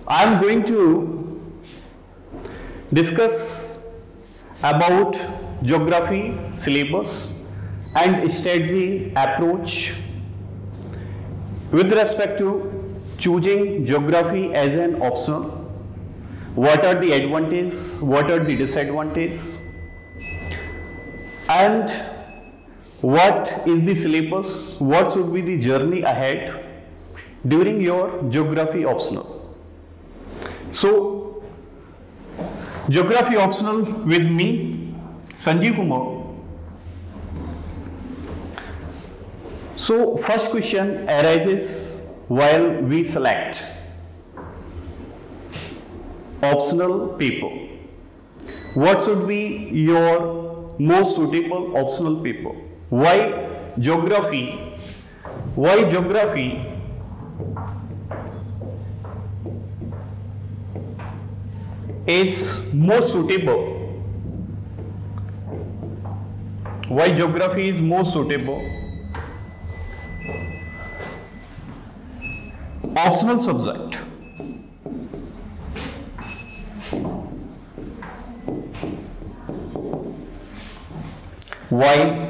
I am going to discuss about geography syllabus and strategy approach with respect to choosing geography as an optional. What are the advantages, what are the disadvantages, and what is the syllabus, what should be the journey ahead during your geography optional. So, geography optional with me, Sanjeev Kumar. So, first question arises while we select optional paper. What should be your most suitable optional paper? Why geography? Why geography is most suitable? Why geography is most suitable? Optional subject. Why?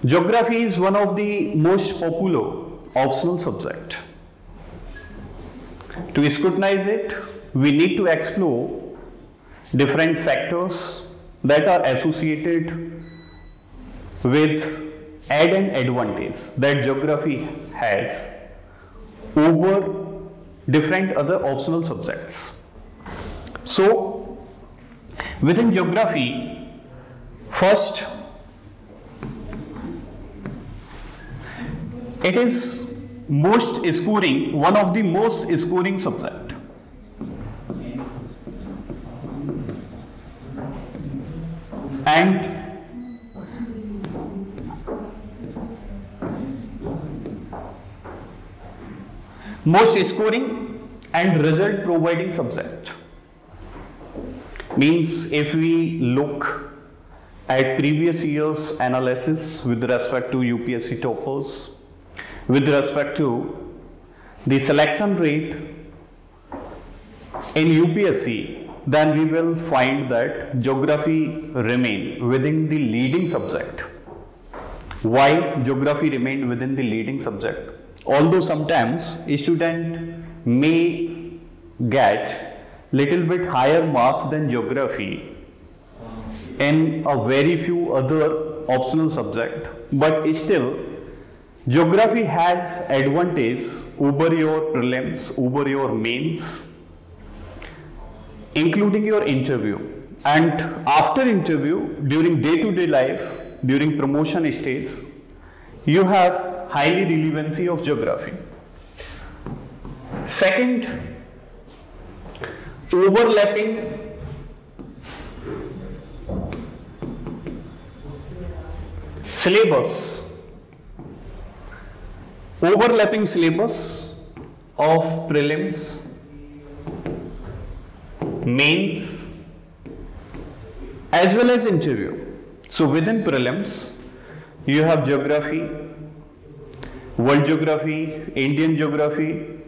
Geography is one of the most popular optional subject. To scrutinize it, we need to explore different factors that are associated with add and advantage that geography has over different other optional subjects. So, within geography, first, it is most scoring, one of the most scoring subject. And most scoring and result providing subject. Means if we look at previous year's analysis with respect to UPSC toppers, with respect to the selection rate in UPSC, then we will find that geography remain within the leading subject. Why geography remained within the leading subject? Although sometimes a student may get little bit higher marks than geography in a very few other optional subject, but still geography has advantage over your prelims, over your mains, including your interview. And after interview, during day-to-day life, during promotion stage, you have highly relevancy of geography. Second, overlapping syllabus. Overlapping syllabus of prelims, mains, as well as interview. So within prelims, you have geography, world geography, Indian geography,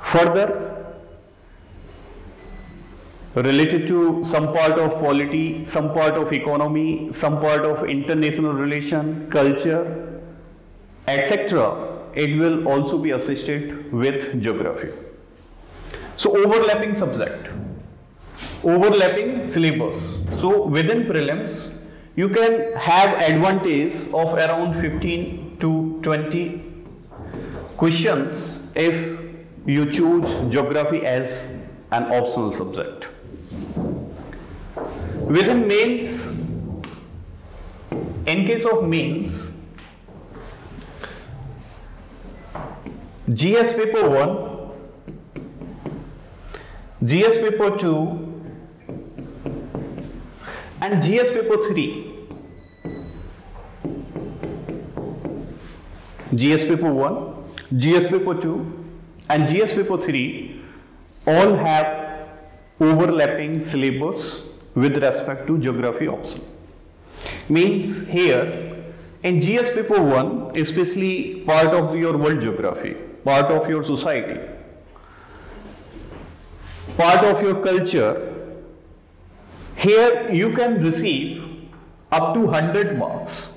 further related to some part of polity, some part of economy, some part of international relation, culture, etc. It will also be assisted with geography. So overlapping subject, overlapping syllabus. So within prelims, you can have advantage of around 15 to 20 questions if you choose geography as an optional subject. Within mains, in case of mains, GS paper 1, GS paper 2 and GS paper 3. GS paper 1, GS paper 2 and GS paper 3 all have overlapping syllabus with respect to geography option. Means here in GS paper 1, especially part of your world geography, part of your society, part of your culture. Here you can receive up to 100 marks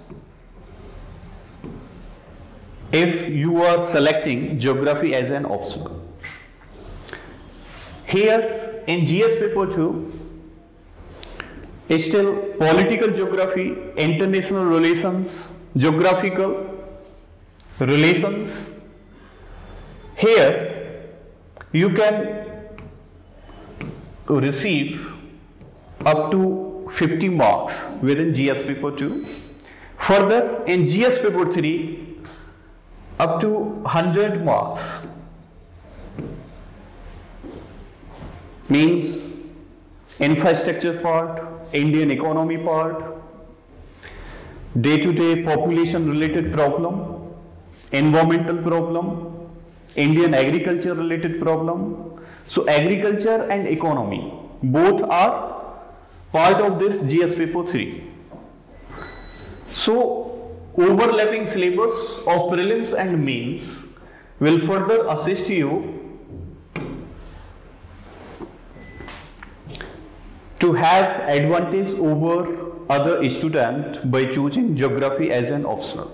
if you are selecting geography as an optional. Here in GS paper 2, is still political geography, international relations, geographical relations. Here you can receive up to 50 marks within GS paper 2. Further, in GS paper 3, up to 100 marks. Means infrastructure part, Indian economy part, day-to-day population related problem, environmental problem, Indian agriculture related problem. So agriculture and economy both are part of this GS paper 3. So overlapping syllabus of prelims and mains will further assist you to have advantage over other student by choosing geography as an optional.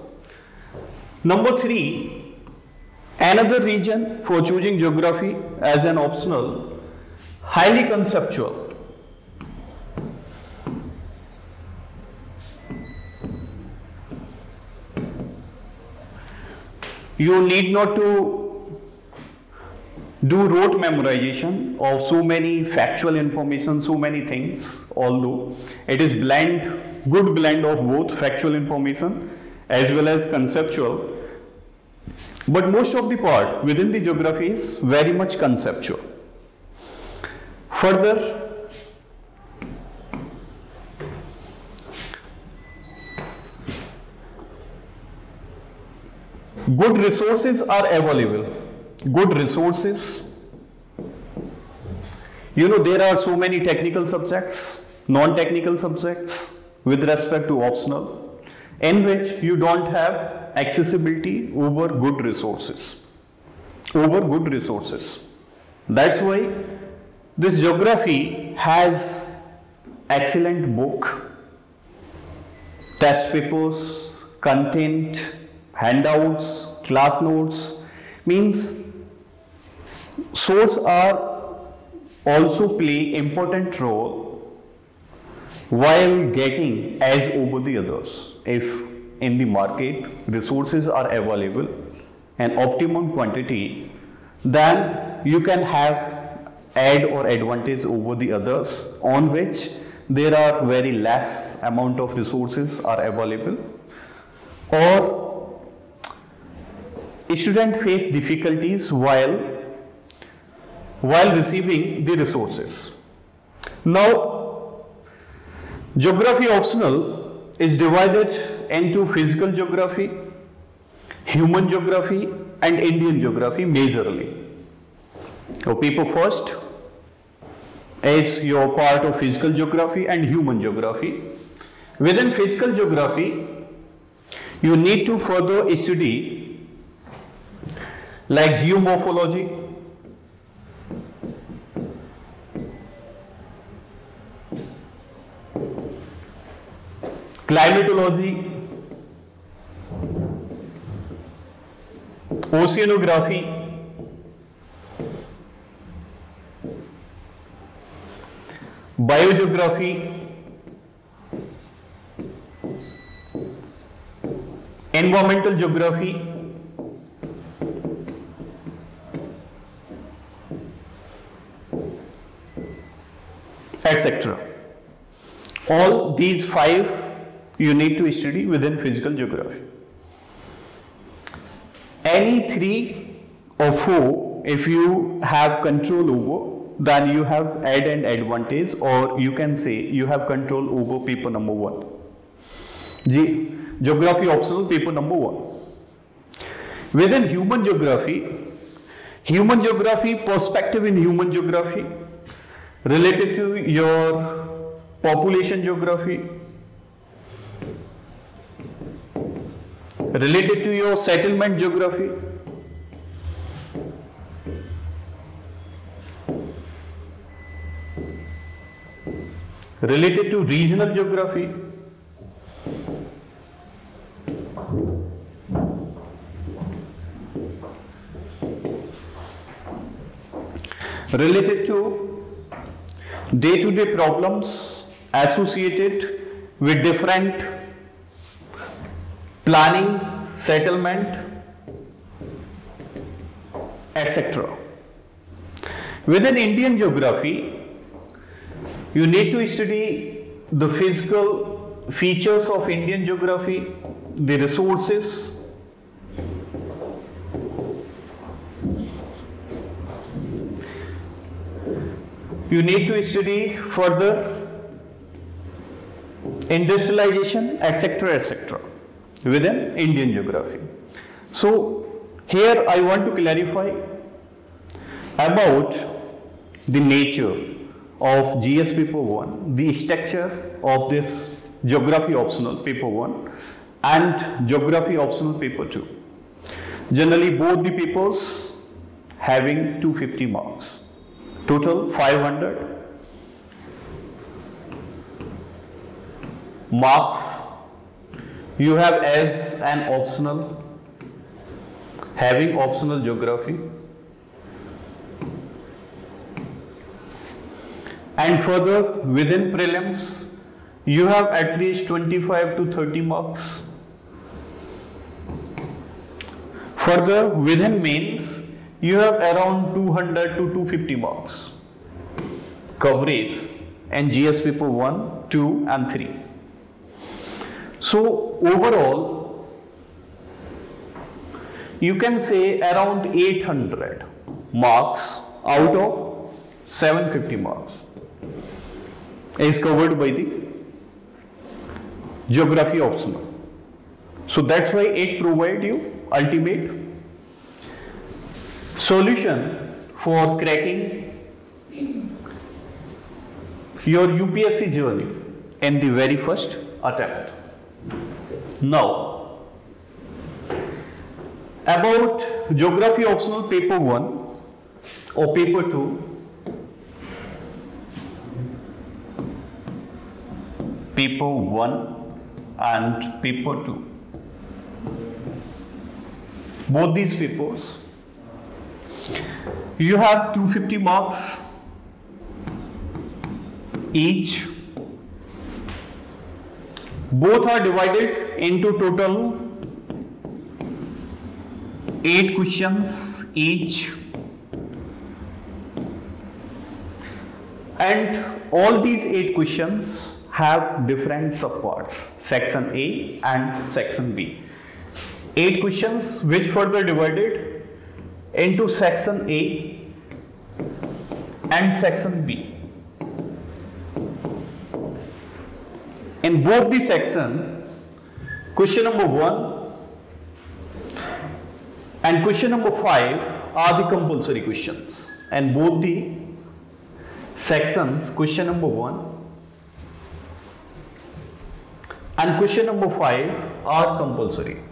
Number 3, another reason for choosing geography as an optional, highly conceptual. You need not to do rote memorization of so many factual information, so many things, although it is good blend of both factual information as well as conceptual. But most of the part within the geography is very much conceptual. Further, good resources are available. Good resources. You know, there are so many technical subjects, non-technical subjects with respect to optional, in which you don't have accessibility over good resources. That's why this geography has excellent book, test papers, content, handouts, class notes. Means source are also play important role while getting as over the others. If in the market resources are available and optimum quantity, then you can have add or advantage over the others on which there are very less amount of resources are available, or students face difficulties while receiving the resources. Now, geography optional is divided into physical geography, human geography and Indian geography majorly. So paper first is your part of physical geography and human geography. Within physical geography, you need to further study like geomorphology, climatology, oceanography, biogeography, environmental geography, etc. All these 5 you need to study within physical geography. Any 3 or 4, if you have control over, then you have add and advantage, or you can say you have control over paper number 1. Geography optional paper number 1. Within human geography, perspective in human geography, related to your population geography, related to your settlement geography, Related to regional geography, related to day-to-day problems associated with different planning, settlement, etc. Within Indian geography, you need to study the physical features of Indian geography, the resources, you need to study further industrialization, etc. within Indian geography. So here I want to clarify about the nature of GS paper 1, the structure of this geography optional paper 1 and geography optional paper 2. Generally both the papers having 250 marks. Total 500 marks you have as an optional, having optional geography, and further within prelims you have at least 25 to 30 marks. Further within mains you have around 200 to 250 marks coverage and GS paper 1, 2 and 3. So overall you can say around 800 marks out of 750 marks is covered by the geography optional. So that's why it provides you ultimate solution for cracking your UPSC journey in the very first attempt. Now, about geography optional paper 1 or paper 2, paper 1 and paper 2. Both these papers, you have 250 marks each. Both are divided into total 8 questions each, and all these 8 questions have different subparts, section A and section B. 8 questions which further divided into section A and section B. In both the section, question number 1 and question number 5 are the compulsory questions, and both the sections, question number 1 and question number 5 are compulsory.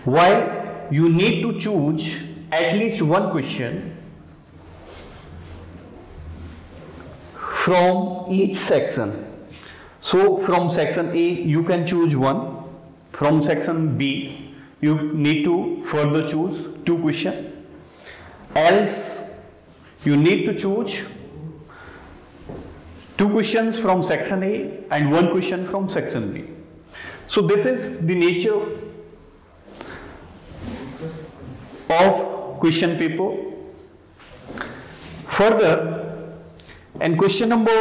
While you need to choose at least one question from each section. So from section A you can choose one, from section B you need to further choose 2 questions, else you need to choose 2 questions from section A and 1 question from section B. So this is the nature of question paper. Further, in question number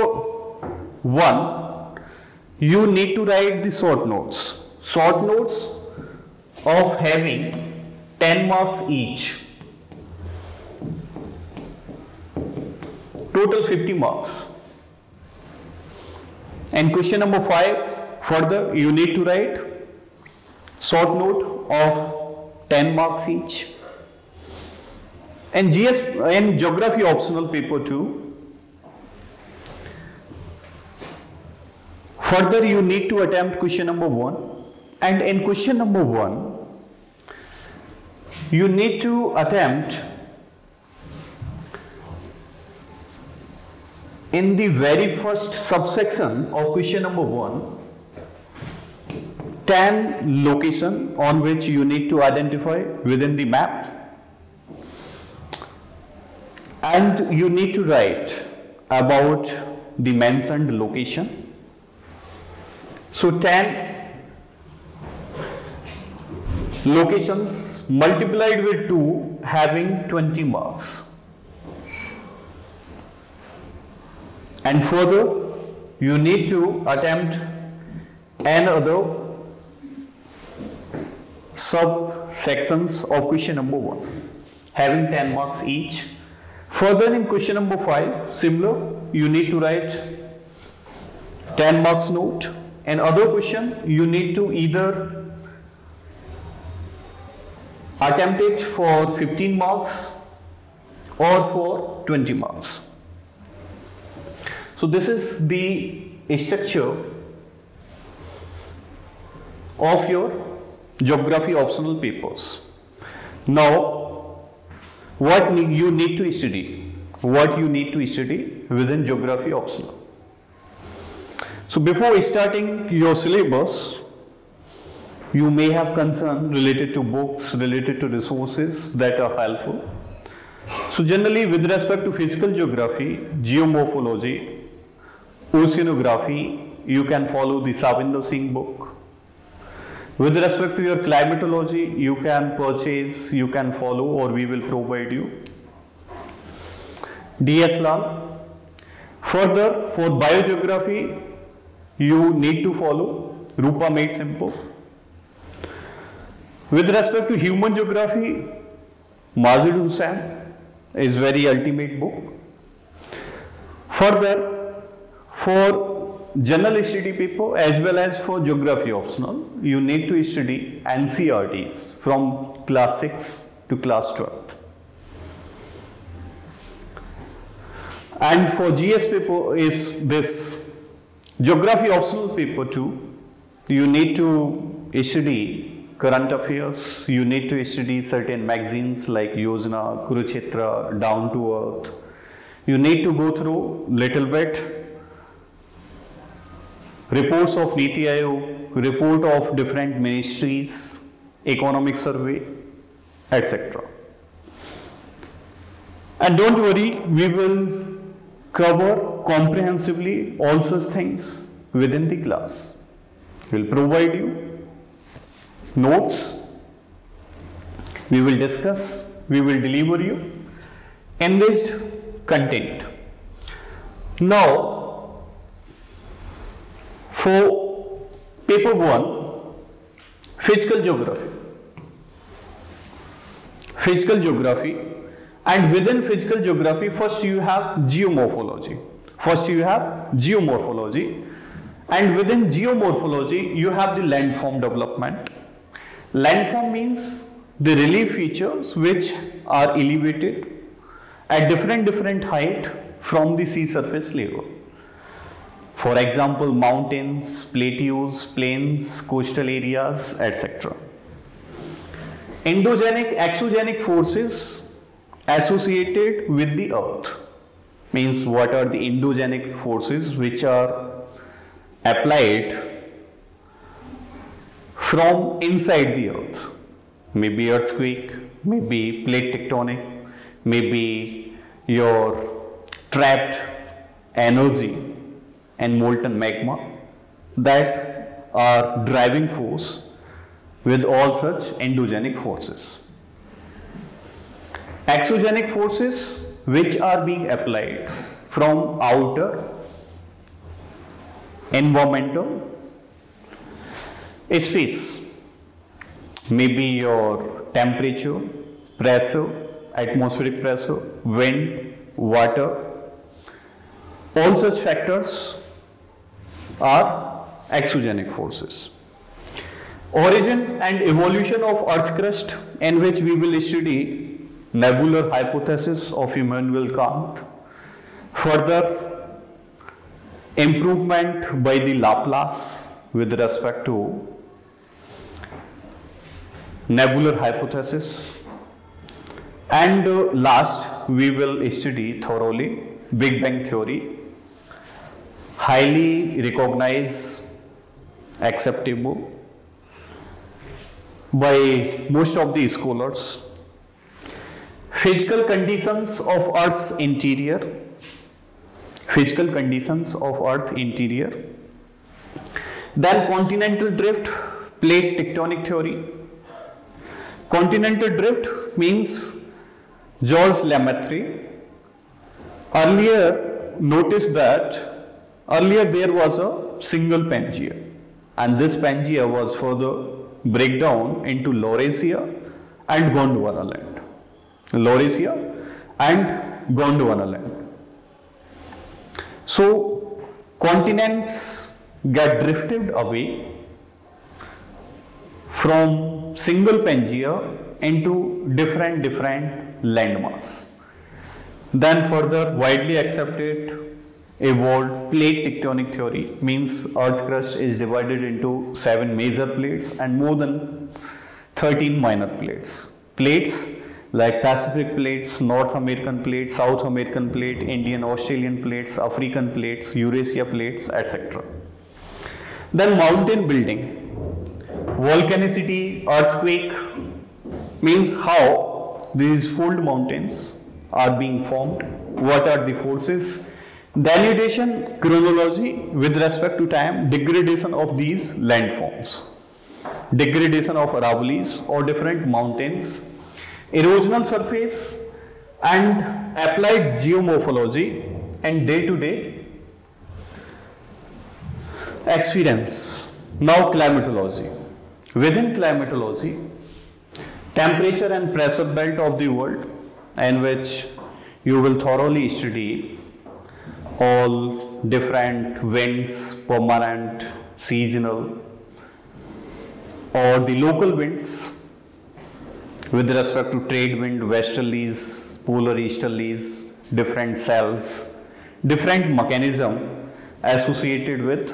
1 you need to write the short notes of having 10 marks each, total 50 marks. And question number 5, further you need to write short note of 10 marks each. And geography optional paper 2, Further, you need to attempt question number 1, and in question number 1 you need to attempt in the very first subsection of question number 1 10 location on which you need to identify within the map, and you need to write about the mentioned location. So 10 locations multiplied with 2 having 20 marks. And further, you need to attempt another subsections of question number 1 having 10 marks each. Further, in question number 5, similar, you need to write 10 marks note. And other question, you need to either attempt it for 15 marks or for 20 marks. So this is the structure of your geography optional papers. Now, what you need to study? What you need to study within geography optional? So before starting your syllabus, you may have concern related to books, related to resources that are helpful. So generally, with respect to physical geography, geomorphology, oceanography, you can follow the Savinder Singh book. With respect to your climatology, you can purchase, you can follow, or we will provide you D.S. Lal. Further, for biogeography, you need to follow Rupa Made Simple. With respect to human geography, Majid Hussain is very ultimate book. Further, for general study paper as well as for geography optional, you need to study NCERTs from class 6 to class 12. And for GS paper is this geography optional paper 2. You need to study current affairs, you need to study certain magazines like Yojana, Kurukshetra, Down to Earth. You need to go through little bit reports of Niti Aayog, report of different ministries, economic survey, etc. And don't worry, we will cover comprehensively all such things within the class. We will provide you notes, we will discuss, we will deliver you enriched content. Now, for paper 1, physical geography. Physical geography, and within physical geography, first you have geomorphology. And within geomorphology, you have the landform development. Landform means the relief features which are elevated at different height from the sea surface level. For example, mountains, plateaus, plains, coastal areas, etc. Endogenic, exogenic forces associated with the earth means what are the endogenic forces which are applied from inside the earth, maybe earthquake, maybe plate tectonic, maybe your trapped energy and molten magma that are driving force with all such endogenic forces. Exogenic forces which are being applied from outer environmental space, maybe your temperature, pressure, atmospheric pressure, wind, water, all such factors are exogenic forces. Origin and evolution of earth crust, in which we will study nebular hypothesis of Immanuel Kant. Further, improvement by the Laplace with respect to nebular hypothesis, and last we will study thoroughly Big Bang theory, highly recognized, acceptable by most of the scholars, physical conditions of Earth's interior, then continental drift, plate tectonic theory. Continental drift means Georges Lemaitre. Earlier there was a single Pangea, and this Pangea was further breakdown into Laurasia and Gondwana land. So continents get drifted away from single Pangea into different landmass. Then further widely accepted evolved plate tectonic theory, means earth crust is divided into 7 major plates and more than 13 minor plates. Plates like Pacific plates, North American plates, South American plate, Indian Australian plates, African plates, Eurasia plates, etc. Then mountain building, volcanicity, earthquake, means how these fold mountains are being formed, what are the forces, denudation, chronology with respect to time, degradation of these landforms, degradation of Aravallis or different mountains, erosional surface and applied geomorphology and day-to-day experience. Now climatology. Within climatology, temperature and pressure belt of the world, in which you will thoroughly study all different winds, permanent, seasonal, or the local winds with respect to trade wind, westerlies, polar easterlies, different cells, different mechanism associated with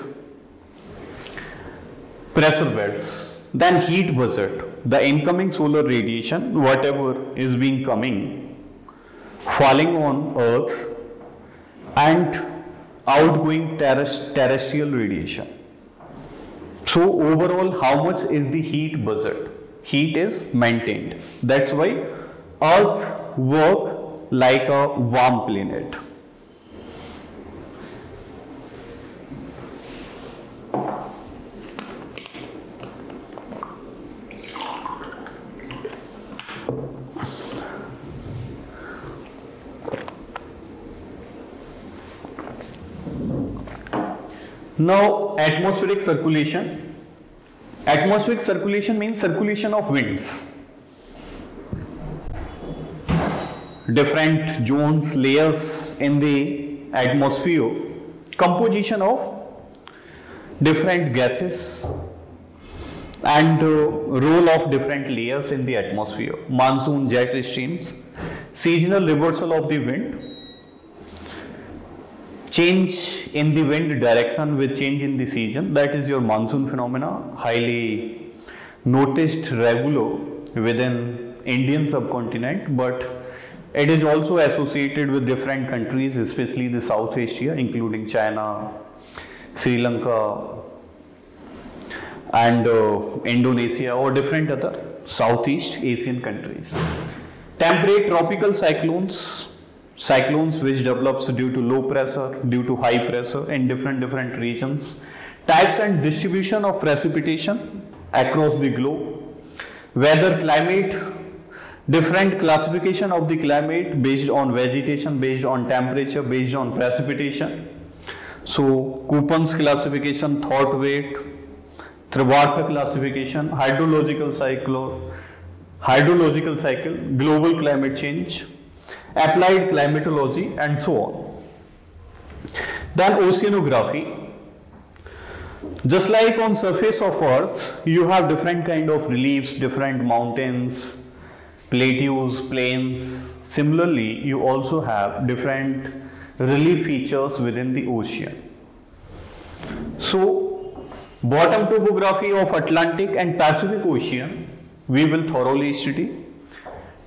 pressure belts. Then heat buzzard, the incoming solar radiation, whatever is being coming, falling on Earth, and outgoing terrestrial radiation. So overall, how much is the heat buzzard? Heat is maintained. That's why Earth works like a warm planet. Now, atmospheric circulation. Atmospheric circulation means circulation of winds. Different zones, layers in the atmosphere, composition of different gases and role of different layers in the atmosphere. Monsoon, jet streams, seasonal reversal of the wind, change in the wind direction with change in the season, that is your monsoon phenomena, highly noticed regular within Indian subcontinent, but it is also associated with different countries, especially the South Asia, including China, Sri Lanka, and Indonesia, or different other Southeast Asian countries. Temperate tropical cyclones, cyclones which develops due to low pressure, due to high pressure in different regions. Types and distribution of precipitation across the globe. Weather, climate, different classification of the climate based on vegetation, based on temperature, based on precipitation. So Köppen's classification, thought weight, Trevartha classification, hydrological cycle, global climate change, applied climatology, and so on. Then oceanography. Just like on surface of Earth, you have different kind of reliefs, different mountains, plateaus, plains. Similarly, you also have different relief features within the ocean. So, bottom topography of Atlantic and Pacific Ocean, we will thoroughly study.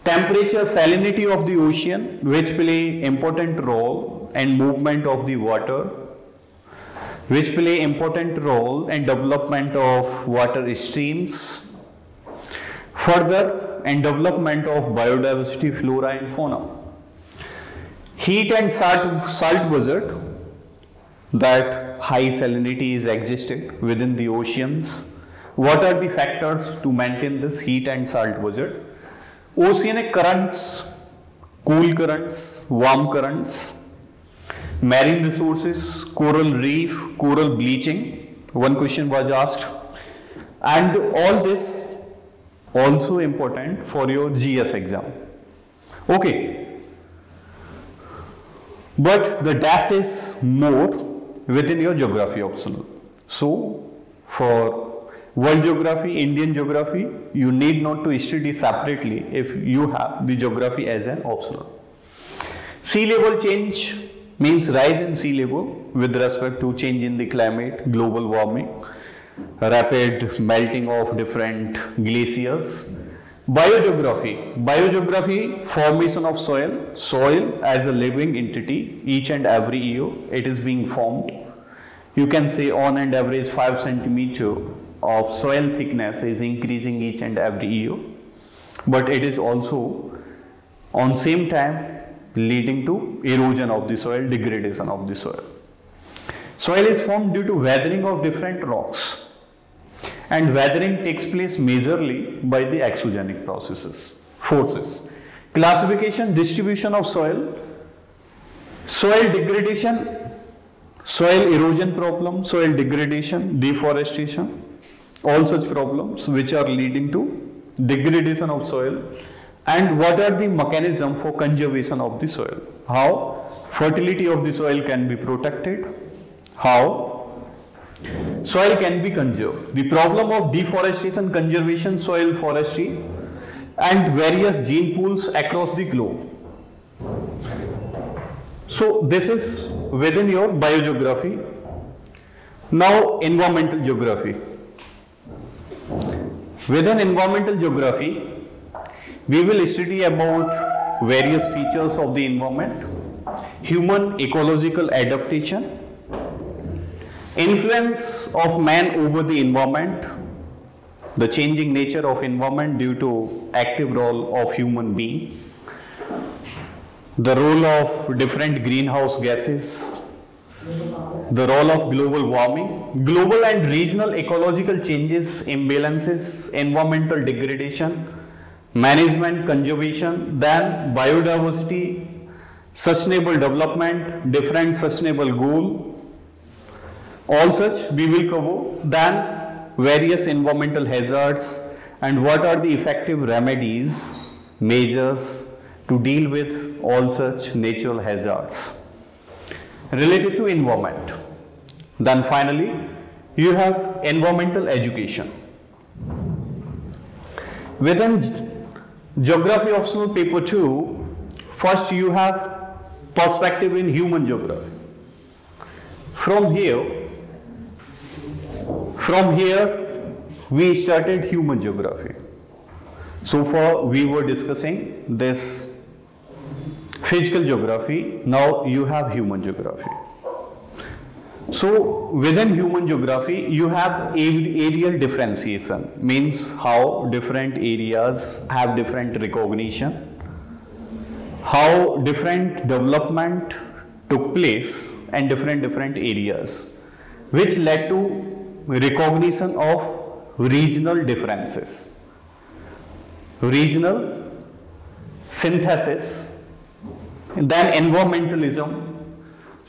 Temperature, salinity of the ocean, which play important role in movement of the water, which play important role in development of water streams. Further, in development of biodiversity, flora and fauna. Heat and salt desert, that high salinity is existed within the oceans. What are the factors to maintain this heat and salt desert? Oceanic currents, cool currents, warm currents, marine resources, coral reef, coral bleaching. One question was asked. And all this also important for your GS exam. Okay. But the depth is more within your geography optional. So, for world geography, Indian geography, you need not to study separately if you have the geography as an optional. Sea level change means rise in sea level with respect to change in the climate, global warming, rapid melting of different glaciers. Biogeography, formation of soil as a living entity, each and every year it is being formed. You can say on and average 5 centimeter of soil thickness is increasing each and every year, but it is also on same time leading to erosion of the soil, degradation of the soil. Soil is formed due to weathering of different rocks. And weathering takes place majorly by the exogenic forces. Classification, distribution of soil, soil degradation, soil erosion problem, soil degradation, deforestation, all such problems which are leading to degradation of soil. And what are the mechanisms for conservation of the soil? How fertility of the soil can be protected, how soil can be conserved. The problem of deforestation, conservation, soil forestry and various gene pools across the globe. So this is within your biogeography. Now environmental geography. Within environmental geography, we will study about various features of the environment, human ecological adaptation, influence of man over the environment, the changing nature of environment due to active role of human being, the role of different greenhouse gases, the role of global warming, global and regional ecological changes, imbalances, environmental degradation, management, conservation, then biodiversity, sustainable development, different sustainable goal. All such we will cover. Then various environmental hazards and what are the effective remedies, measures to deal with all such natural hazards related to environment. Then finally, you have environmental education. Within geography optional paper 2, first you have perspective in human geography. From here, we started human geography. So far, we were discussing this physical geography. Now you have human geography. So within human geography, you have areal differentiation, means how different areas have different recognition, how different development took place in different areas, which led to recognition of regional differences, regional synthesis, then environmentalism,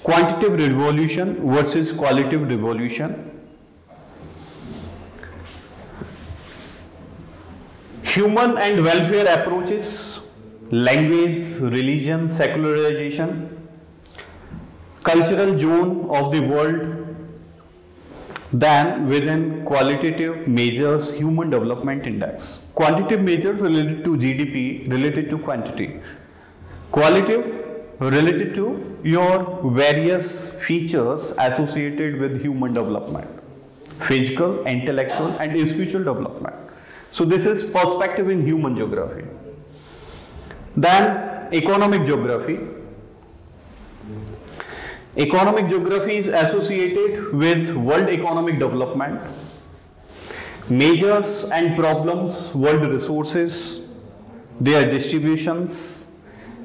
quantitative revolution versus qualitative revolution, human and welfare approaches, language, religion, secularization, cultural zone of the world. Then within qualitative measures, human development index. Quantitative measures related to GDP, related to quantity. Qualitative related to your various features associated with human development, physical, intellectual and spiritual development. So this is perspective in human geography. Then economic geography. Economic geography is associated with world economic development, measures and problems, world resources, their distributions,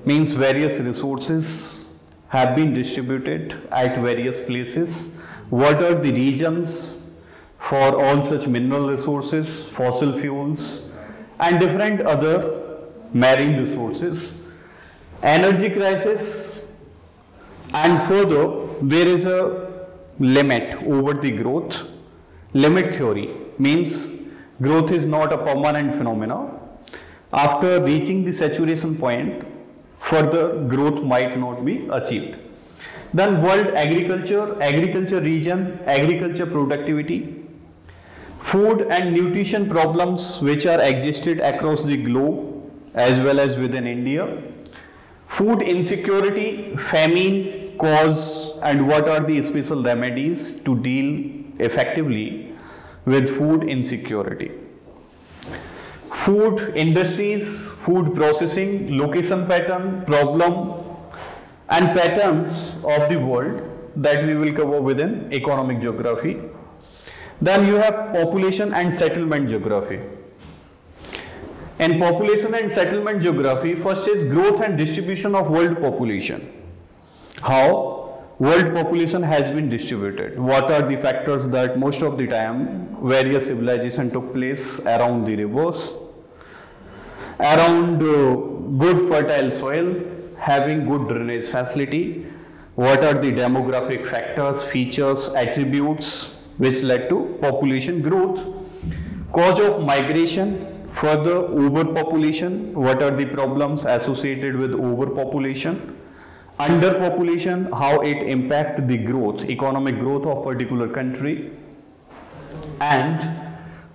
means various resources have been distributed at various places. What are the regions for all such mineral resources, fossil fuels and different other marine resources. Energy crisis, and further there is a limit over the growth. Limit theory means growth is not a permanent phenomenon. After reaching the saturation point, further growth might not be achieved. Then world agriculture, agriculture region, agriculture productivity, food and nutrition problems which are existed across the globe as well as within India, food insecurity, famine, cause and what are the special remedies to deal effectively with food insecurity. Food industries, food processing, location pattern, problem and patterns of the world that we will cover within economic geography. Then you have population and settlement geography. In population and settlement geography, first is growth and distribution of world population. How world population has been distributed. What are the factors that most of the time various civilization took place around the rivers, around good fertile soil, having good drainage facility. What are the demographic factors, features, attributes which led to population growth. Cause of migration, further overpopulation, what are the problems associated with overpopulation. Underpopulation, how it impacts the growth, economic growth of particular country. And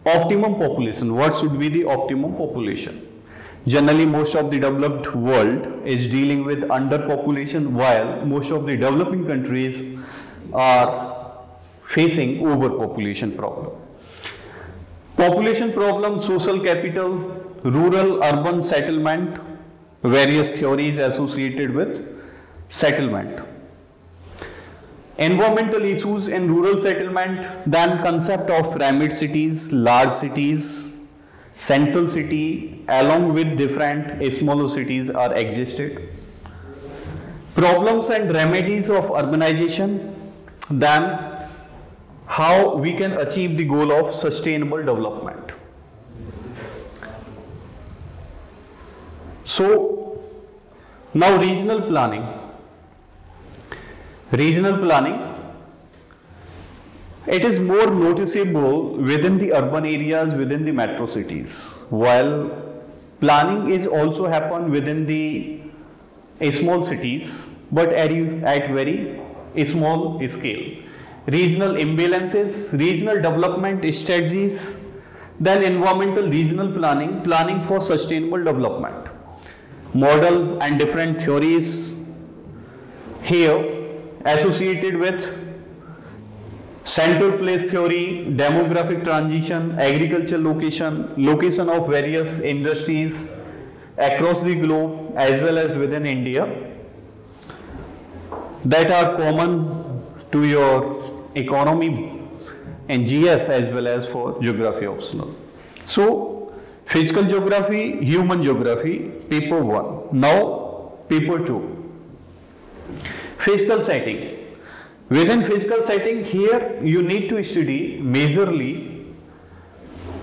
optimum population, what should be the optimum population. Generally most of the developed world is dealing with underpopulation while most of the developing countries are facing overpopulation problem. Population problem, social capital, rural urban settlement, various theories associated with settlement. Environmental issues in rural settlement, then concept of pyramid cities, large cities, central city along with different smaller cities are existed. Problems and remedies of urbanization, then how we can achieve the goal of sustainable development. So now regional planning. Regional planning, it is more noticeable within the urban areas, within the metro cities, while planning is also happen within the small cities, but at very small scale. Regional imbalances, regional development strategies, then environmental regional planning, planning for sustainable development. Model and different theories here associated with central place theory, demographic transition, agriculture location, location of various industries across the globe as well as within India that are common to your economy and GS as well as for geography optional. So physical geography, human geography, paper 1. Now paper 2. Physical setting. Within physical setting, here you need to study majorly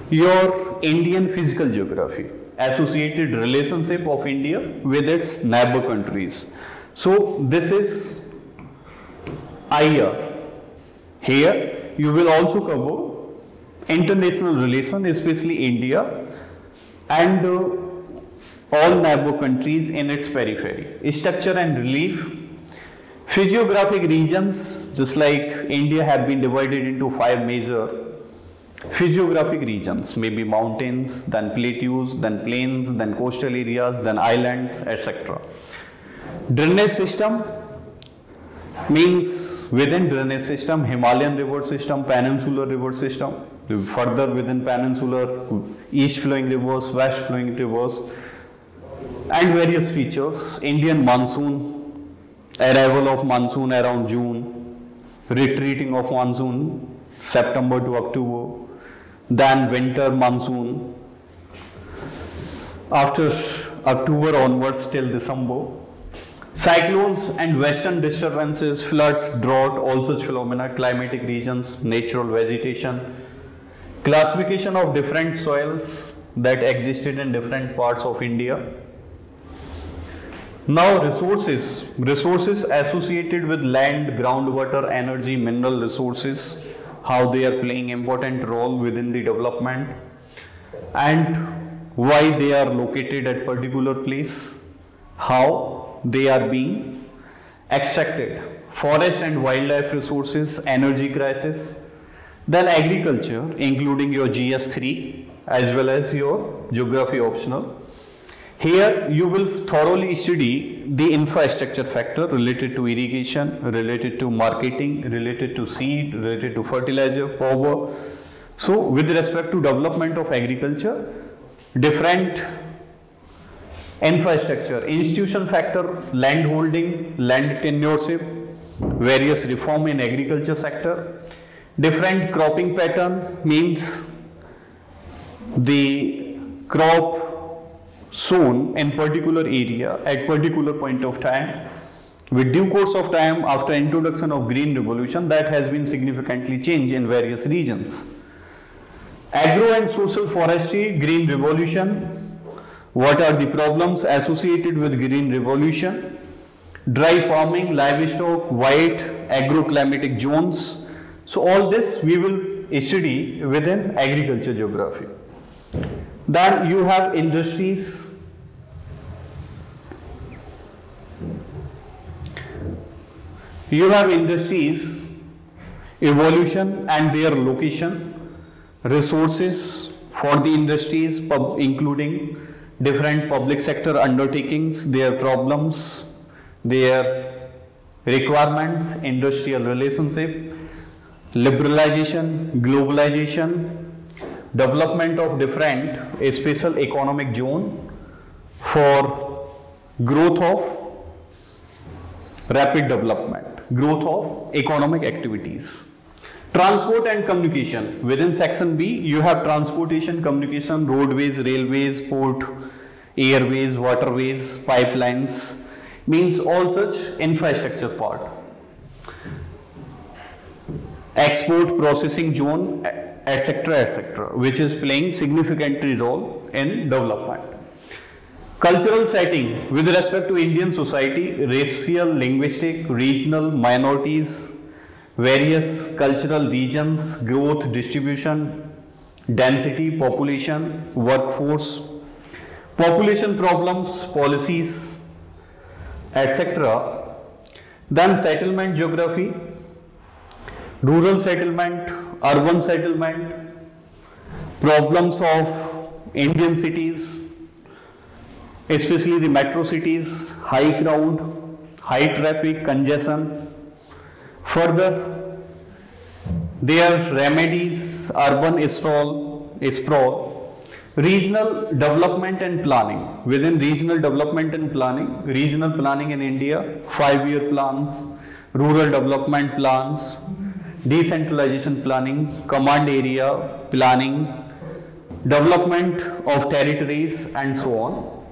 your Indian physical geography, associated relationship of India with its neighbor countries. So this is IR. Here you will also cover international relations, especially India and all neighbor countries in its periphery. Structure and relief. Physiographic regions, just like India have been divided into 5 major physiographic regions, maybe mountains, then plateaus, then plains, then coastal areas, then islands, etc. Drainage system means within drainage system, Himalayan river system, peninsular river system, further within peninsular, east flowing rivers, west flowing rivers, and various features. Indian monsoon, arrival of monsoon around June, retreating of monsoon September to October, then winter monsoon after October onwards till December. Cyclones and western disturbances, floods, drought, all such phenomena, climatic regions, natural vegetation, classification of different soils that existed in different parts of India. Now resources associated with land, groundwater, energy, mineral resources, how they are playing important role within the development and why they are located at particular place, how they are being extracted, forest and wildlife resources, energy crisis, then agriculture including your GS3 as well as your geography optional. Here you will thoroughly study the infrastructure factor related to irrigation, related to marketing, related to seed, related to fertilizer, power. So with respect to development of agriculture, different infrastructure, institution factor, land holding, land tenureship, various reform in agriculture sector, different cropping pattern means the crop sown in particular area at particular point of time. With due course of time after introduction of green revolution, that has been significantly changed in various regions. Agro and social forestry, green revolution, what are the problems associated with green revolution? Dry farming, livestock, white, agroclimatic zones. So all this we will study within agriculture geography. Then you have industries. You have industries, evolution and their location, resources for the industries, including different public sector undertakings, their problems, their requirements, industrial relationship, liberalization, globalization, development of different special economic zone for growth of rapid development, growth of economic activities. Transport and communication. Within section B, you have transportation, communication, roadways, railways, port, airways, waterways, pipelines, means all such infrastructure part. Export processing zone, etc., which is playing significant role in development. Cultural setting with respect to Indian society, racial, linguistic, regional minorities, various cultural regions, growth, distribution, density, population, workforce, population problems, policies, etc. Then settlement geography, rural settlement, urban settlement, problems of Indian cities, especially the metro cities, high crowd, high traffic, congestion. Further, their remedies, urban sprawl, regional development and planning. Within regional development and planning, regional planning in India, 5-year plans, rural development plans, decentralization planning, command area planning, development of territories and so on.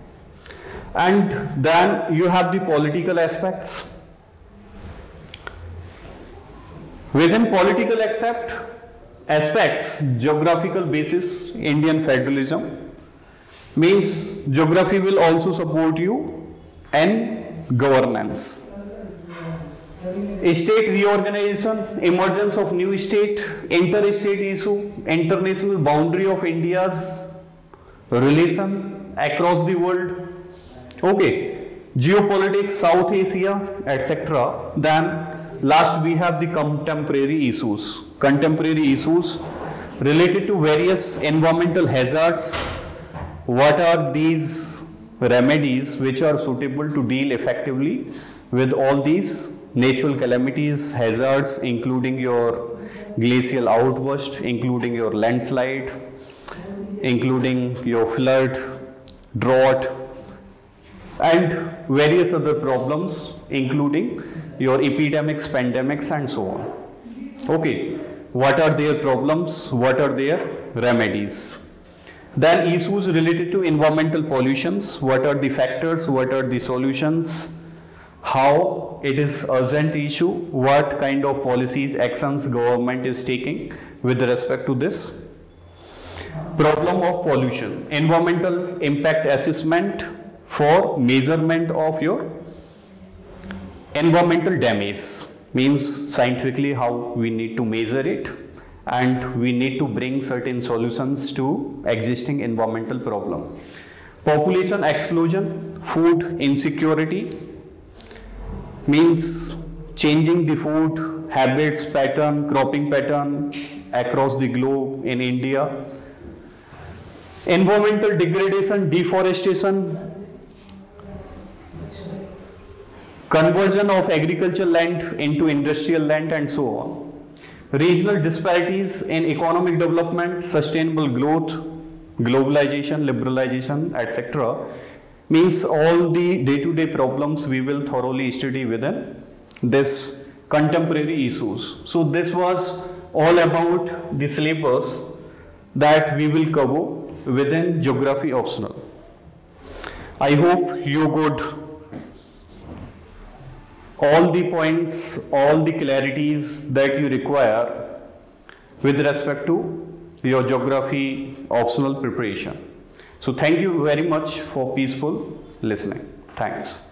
And then you have the political aspects. Within political aspects, geographical basis, Indian federalism means geography will also support you in governance. State reorganization, emergence of new state, interstate issue, international boundary of India's relation across the world. Okay, geopolitics, South Asia, etc. Then last we have the contemporary issues. Contemporary issues related to various environmental hazards. What are these remedies which are suitable to deal effectively with all these natural calamities, hazards, including your glacial outburst, including your landslide, including your flood, drought, and various other problems, including your epidemics, pandemics, and so on. Okay, what are their problems? What are their remedies? Then issues related to environmental pollutions. What are the factors? What are the solutions? How it is urgent issue? What kind of policies, actions government is taking with respect to this? Problem of pollution. Environmental impact assessment for measurement of your environmental damage, means scientifically how we need to measure it, and we need to bring certain solutions to existing environmental problem. Population explosion, food insecurity, means changing the food habits pattern, cropping pattern across the globe in India. Environmental degradation, deforestation, conversion of agricultural land into industrial land, and so on. Regional disparities in economic development, sustainable growth, globalization, liberalization, etc. means all the day-to-day problems we will thoroughly study within this contemporary issues. So this was all about the syllabus that we will cover within geography optional. I hope you got all the points, all the clarities that you require with respect to your geography optional preparation. So thank you very much for peaceful listening. Thanks.